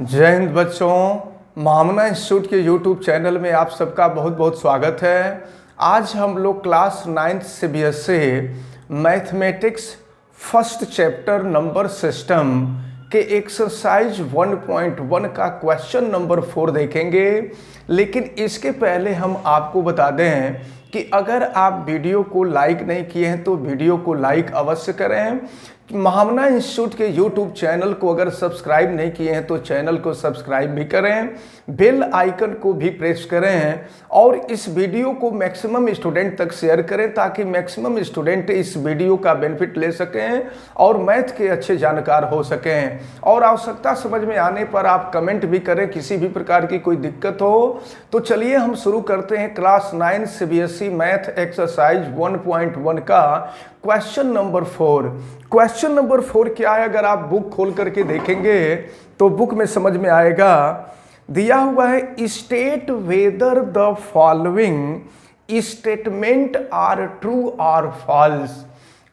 जय हिंद बच्चों। महामना इंस्टीट्यूट के यूट्यूब चैनल में आप सबका बहुत बहुत स्वागत है। आज हम लोग class 9th CBSE mathematics first chapter number system के एक्सरसाइज 1.1 का क्वेश्चन नंबर 4 देखेंगे। लेकिन इसके पहले हम आपको बता दें कि अगर आप वीडियो को लाइक नहीं किए हैं तो वीडियो को लाइक अवश्य करें। महामना इंस्टीट्यूट के यूट्यूब चैनल को अगर सब्सक्राइब नहीं किए हैं तो चैनल को सब्सक्राइब भी करें, बेल आइकन को भी प्रेस करें और इस वीडियो को मैक्सिमम स्टूडेंट तक शेयर करें ताकि मैक्सिमम स्टूडेंट इस वीडियो का बेनिफिट ले सकें और मैथ के अच्छे जानकार हो सकें। और आवश्यकता समझ में आने पर आप कमेंट भी करें, किसी भी प्रकार की कोई दिक्कत हो तो चलिए हम शुरू करते हैं क्लास 9 सीबीएसई मैथ एक्सरसाइज 1.1 का क्वेश्चन नंबर 4। क्वेश्चन नंबर 4 क्या है, अगर आप बुक खोल करके देखेंगे तो बुक में समझ में आएगा। दिया हुआ है state whether the following statement are true और फॉल्स।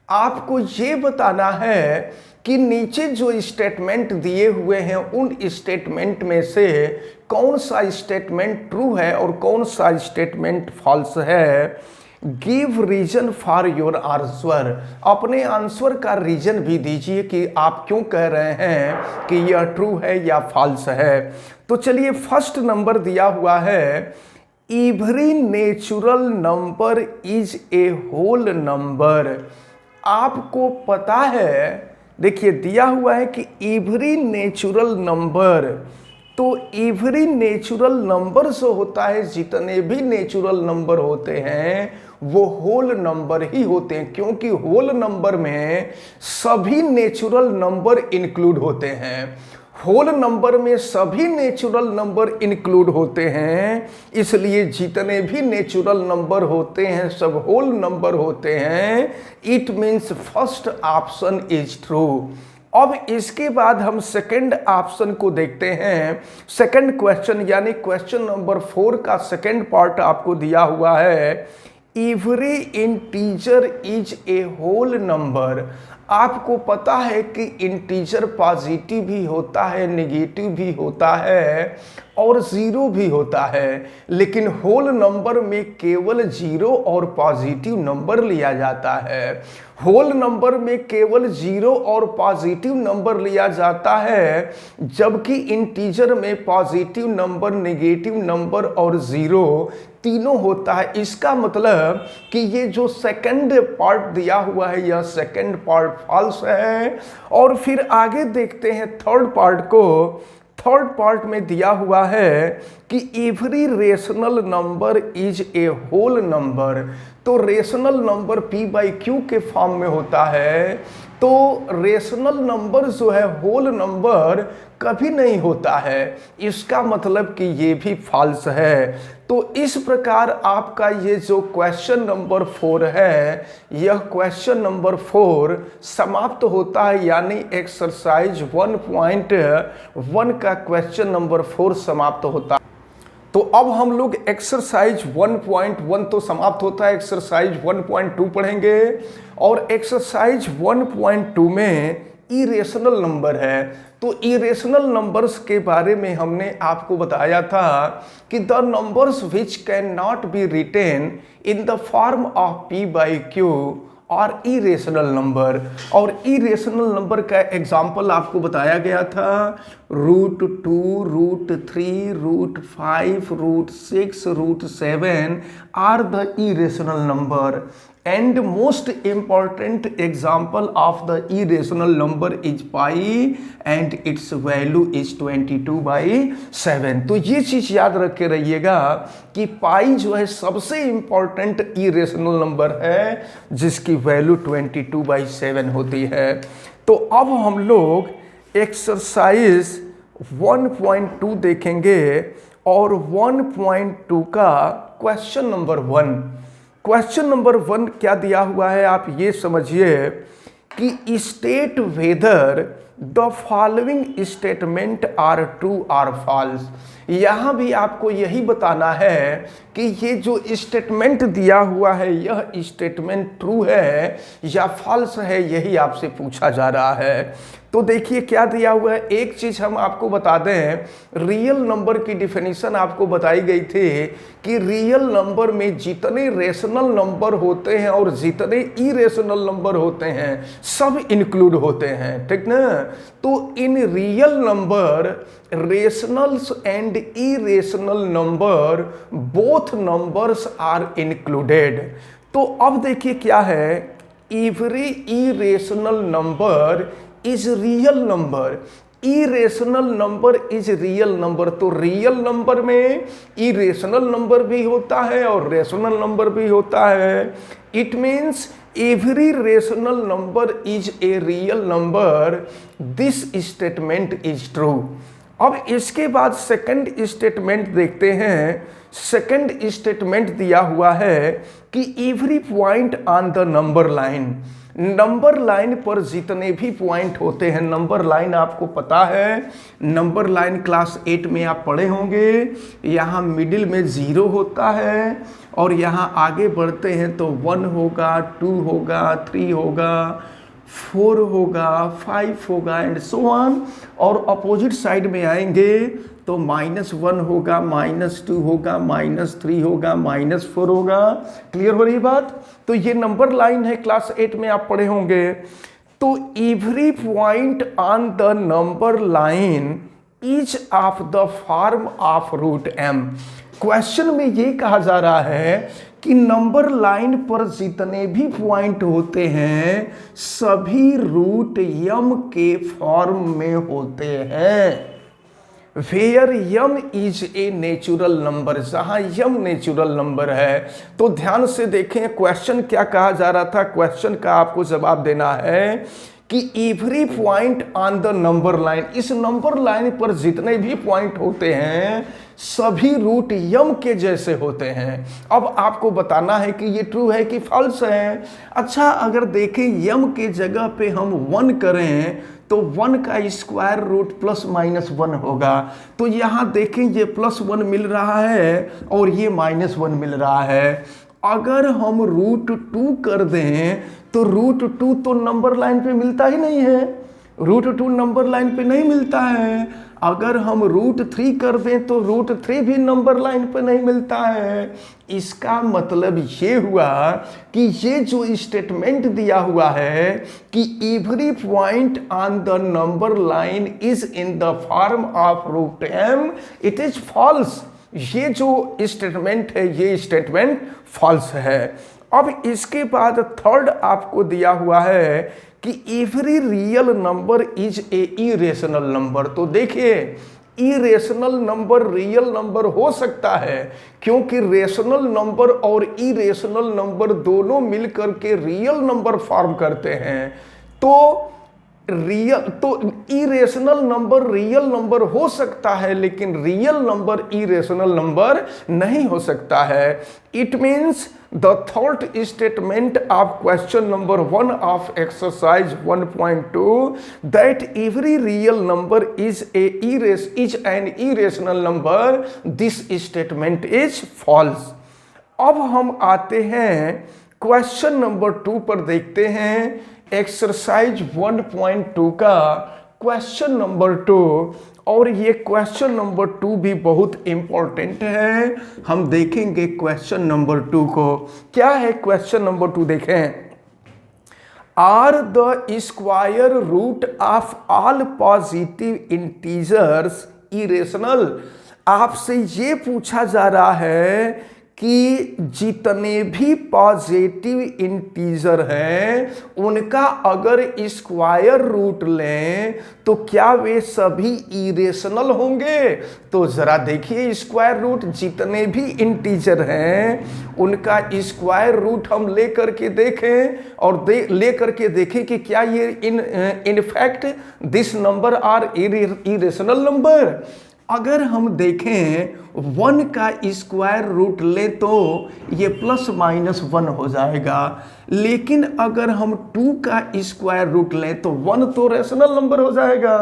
आपको ये बताना है कि नीचे जो स्टेटमेंट दिए हुए हैं उन स्टेटमेंट में से कौन सा स्टेटमेंट ट्रू है और कौन सा स्टेटमेंट फॉल्स है। Give reason for your answer. अपने आंसर का रीजन भी दीजिए कि आप क्यों कह रहे हैं कि यह ट्रू है या फॉल्स है। तो चलिए, फर्स्ट नंबर दिया हुआ है every natural number is a whole number. आपको पता है, देखिए दिया हुआ है कि एवरी नेचुरल नंबर, तो एवरी नेचुरल नंबर जो होता है, जितने भी नेचुरल नंबर होते हैं वो होल नंबर ही होते हैं, क्योंकि होल नंबर में सभी नेचुरल नंबर इंक्लूड होते हैं। होल नंबर में सभी नेचुरल नंबर इंक्लूड होते हैं, इसलिए जितने भी नेचुरल नंबर होते हैं सब होल नंबर होते हैं। It means first option is true. अब इसके बाद हम सेकंड ऑप्शन को देखते हैं। सेकंड क्वेश्चन यानी क्वेश्चन नंबर 4 का सेकंड पार्ट आपको दिया हुआ है every integer is a whole number. आपको पता है कि इंटीजर पॉजिटिव भी होता है, नेगेटिव भी होता है और जीरो भी होता है, लेकिन होल नंबर में केवल जीरो और पॉजिटिव नंबर लिया जाता है। होल नंबर में केवल जीरो और पॉजिटिव नंबर लिया जाता है, जबकि इंटीजर में पॉजिटिव नंबर, नेगेटिव नंबर और जीरो तीनों होता है। इसका मतलब कि ये जो सेकंड पार्ट दिया हुआ है यह सेकंड पार्ट फॉल्स है। और फिर आगे देखते हैं थर्ड पार्ट को। थर्ड पार्ट में दिया हुआ है कि every rational number is a whole number. तो रेशनल नंबर p/q के फॉर्म में होता है, तो रेशनल नंबर जो है होल नंबर कभी नहीं होता है। इसका मतलब कि ये भी फॉल्स है। तो इस प्रकार आपका ये जो क्वेश्चन नंबर 4 है, यह क्वेश्चन नंबर 4 समाप्त होता है, यानी एक्सरसाइज 1.1 का क्वेश्चन नंबर 4 समाप्त होता है। तो अब हम लोग एक्सरसाइज 1.1 तो समाप्त होता है, एक्सरसाइज 1.2 पढ़ेंगे। और एक्सरसाइज 1.2 में इरेशनल नंबर है। तो इरेशनल नंबर्स के बारे में हमने आपको बताया था कि the numbers which can not be written in the form of p/q और इरेशनल नंबर। और इरेशनल नंबर का एग्जाम्पल आपको बताया गया था √2, √3, √5, √6, √7 are the irrational number. And most important example of the irrational number is pi and its value is 22/7। तो ये चीज याद रख के रहिएगा कि पाई जो है सबसे इंपॉर्टेंट इरेशनल नंबर है जिसकी वैल्यू 22/7 होती है। तो अब हम लोग एक्सरसाइज 1.2 देखेंगे और 1.2 का क्वेश्चन नंबर 1। क्वेश्चन नंबर 1 क्या दिया हुआ है, आप ये समझिए कि state whether the following statement are true or false. यहाँ भी आपको यही बताना है कि ये जो स्टेटमेंट दिया हुआ है यह स्टेटमेंट ट्रू है या फॉल्स है, यही आपसे पूछा जा रहा है। तो देखिए क्या दिया हुआ है। एक चीज हम आपको बता दें, रियल नंबर की डिफिनीशन आपको बताई गई थी कि रियल नंबर में जितने रेशनल नंबर होते हैं और जितने इरेशनल नंबर होते हैं सब इंक्लूड होते हैं, ठीक ना। तो in real number, rationals and irrational number, both numbers are included. तो अब देखिए क्या है, every irrational number is real number, irrational number is real number. तो रियल नंबर में इरेशनल नंबर भी होता है और रेशनल नंबर भी होता है। It means every rational number is a real number, this statement is true. अब इसके बाद सेकंड स्टेटमेंट देखते हैं। सेकंड स्टेटमेंट दिया हुआ है कि every point on the number line, number line पर जितने भी पॉइंट होते हैं, नंबर लाइन आपको पता है, नंबर लाइन क्लास 8 में आप पढ़े होंगे। यहाँ मिडिल में 0 होता है और यहाँ आगे बढ़ते हैं तो 1 होगा, 2 होगा, 3 होगा, 4 होगा, 5 होगा एंड सो ऑन। और अपोजिट साइड में आएंगे तो -1 होगा, -2 होगा, -3 होगा, -4 होगा। क्लियर हो रही बात। तो ये नंबर लाइन है, क्लास 8 में आप पढ़े होंगे। तो every point on the number line is of the form of root m। Question में ये कहा जा रहा है कि नंबर लाइन पर जितने भी पॉइंट होते हैं सभी रूट m के फॉर्म में होते हैं। Where m is a natural number, जहां यम नेचुरल नंबर है। तो ध्यान से देखें क्वेश्चन क्या कहा जा रहा था। क्वेश्चन का आपको जवाब देना है कि every point on the number line, इस नंबर लाइन पर जितने भी पॉइंट होते हैं सभी रूट यम के जैसे होते हैं। अब आपको बताना है कि ये ट्रू है कि फॉल्स है। अच्छा, अगर देखें यम के जगह पे हम 1 करें तो 1 का स्क्वायर रूट +-1 होगा। तो यहाँ देखें ये +1 मिल रहा है और ये -1 मिल रहा है। अगर हम √2 कर दें तो √2 तो नंबर लाइन पे मिलता ही नहीं है, √2 नंबर लाइन पे नहीं मिलता है। अगर हम √3 कर दें तो √3 भी नंबर लाइन पे नहीं मिलता है। इसका मतलब ये हुआ कि ये जो स्टेटमेंट दिया हुआ है कि every point on the number line is in the form of root m, it is false. ये जो स्टेटमेंट है ये स्टेटमेंट फॉल्स है। अब इसके बाद थर्ड आपको दिया हुआ है कि every real number is A irrational number. तो देखिए इरेशनल नंबर रियल नंबर हो सकता है क्योंकि रेशनल नंबर और इरेशनल नंबर दोनों मिलकर के रियल नंबर फॉर्म करते हैं। तो इरेशनल नंबर रियल नंबर हो सकता है लेकिन रियल नंबर इरेशनल नंबर नहीं हो सकता है। It means the third statement of question number 1 of exercise 1.2 that every real number is an irrational number, this statement is false. अब हम आते हैं क्वेश्चन नंबर 2 पर, देखते हैं एक्सरसाइज 1.2 का क्वेश्चन नंबर 2। और ये क्वेश्चन नंबर 2 भी बहुत इंपॉर्टेंट है। हम देखेंगे क्वेश्चन नंबर 2 को। क्या है क्वेश्चन नंबर 2, देखें। Are the square root of all positive integers irrational. आपसे ये पूछा जा रहा है कि जितने भी पॉजिटिव इंटीजर हैं उनका अगर स्क्वायर रूट लें तो क्या वे सभी इरेशनल होंगे। तो जरा देखिए स्क्वायर रूट, जितने भी इंटीजर हैं उनका स्क्वायर रूट हम ले करके देखें और ले करके देखें कि क्या ये in fact this number are irrational number. अगर हम देखें 1 का स्क्वायर रूट ले तो ये +-1 हो जाएगा, लेकिन अगर हम 2 का स्क्वायर रूट लें तो 1 तो रेशनल नंबर हो जाएगा।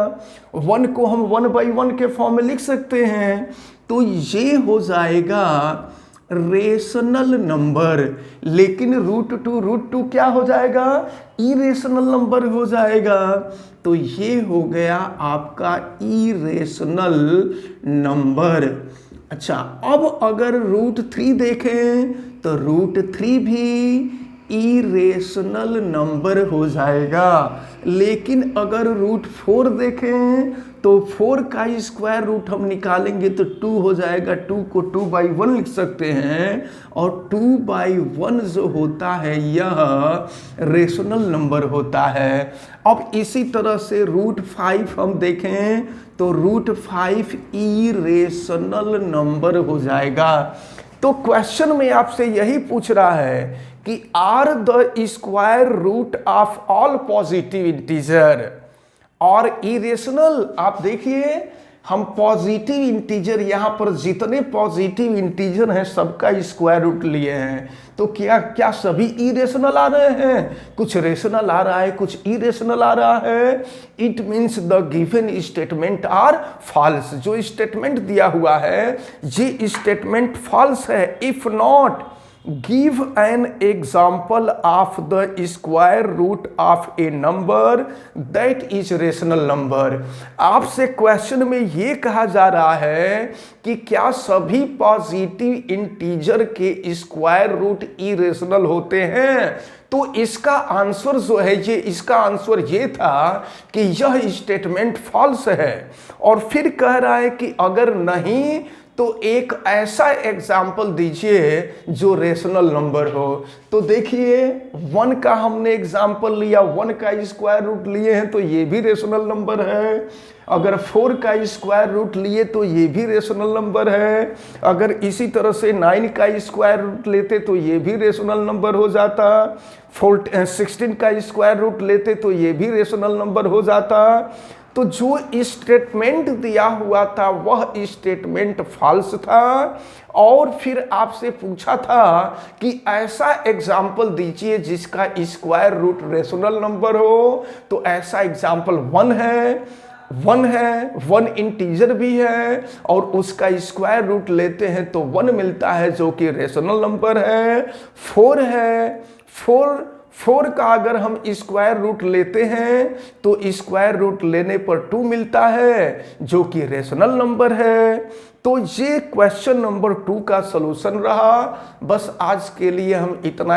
1 को हम 1/1 के फॉर्म में लिख सकते हैं, तो ये हो जाएगा रेशनल नंबर। लेकिन √2 क्या हो जाएगा? इरेशनल नंबर हो जाएगा। तो ये हो गया आपका इरेशनल नंबर। अच्छा, अब अगर √3 देखें तो √3 भी इरेशनल नंबर हो जाएगा। लेकिन अगर √4 देखें तो 4 का स्क्वायर रूट हम निकालेंगे तो 2 हो जाएगा। 2 को 2/1 लिख सकते हैं, और 2/1 जो होता है यह रेशनल नंबर होता है। अब इसी तरह से √5 हम देखें तो √5 इरेशनल नंबर हो जाएगा। तो क्वेश्चन में आपसे यही पूछ रहा है कि are the square root of all positive integer और इरेशनल। आप देखिए, हम पॉजिटिव इंटीजर यहां पर जितने पॉजिटिव इंटीजर हैं सबका स्क्वायर रूट लिए हैं, तो क्या सभी इरेशनल आ रहे हैं? कुछ रेशनल आ रहा है, कुछ इरेशनल आ रहा है। It means the given statement are false. जो स्टेटमेंट दिया हुआ है ये स्टेटमेंट फॉल्स है। If not, give an example of the square root of a number that is rational number। आपसे क्वेश्चन में ये कहा जा रहा है कि क्या सभी पॉजिटिव इंटीजर के स्क्वायर रूट इरेशनल होते हैं? तो इसका आंसर जो है इसका आंसर ये था कि यह स्टेटमेंट फॉल्स है। और फिर कह रहा है कि अगर नहीं तो एक ऐसा एग्जाम्पल दीजिए जो रेशनल नंबर हो। तो देखिए, 1 का हमने एग्जाम्पल लिया, 1 का स्क्वायर रूट लिए हैं तो ये भी रेशनल नंबर है। अगर 4 का स्क्वायर रूट लिए तो ये भी रेशनल नंबर है। अगर इसी तरह से 9 का स्क्वायर रूट लेते तो ये भी रेशनल नंबर हो जाता। 16 का स्क्वायर रूट लेते तो ये भी रेशनल नंबर हो जाता। तो जो स्टेटमेंट दिया हुआ था वह स्टेटमेंट फॉल्स था। और फिर आपसे पूछा था कि ऐसा एग्जाम्पल दीजिए जिसका स्क्वायर रूट रेशनल नंबर हो। तो ऐसा एग्जाम्पल 1 है, 1 इंटीजर भी है और उसका स्क्वायर रूट लेते हैं तो 1 मिलता है जो कि रेशनल नंबर है। 4 है, 4 का अगर हम स्क्वायर रूट लेते हैं तो स्क्वायर रूट लेने पर 2 मिलता है जो कि रेशनल नंबर है। तो ये क्वेश्चन नंबर 2 का सलूशन रहा। बस आज के लिए हम इतना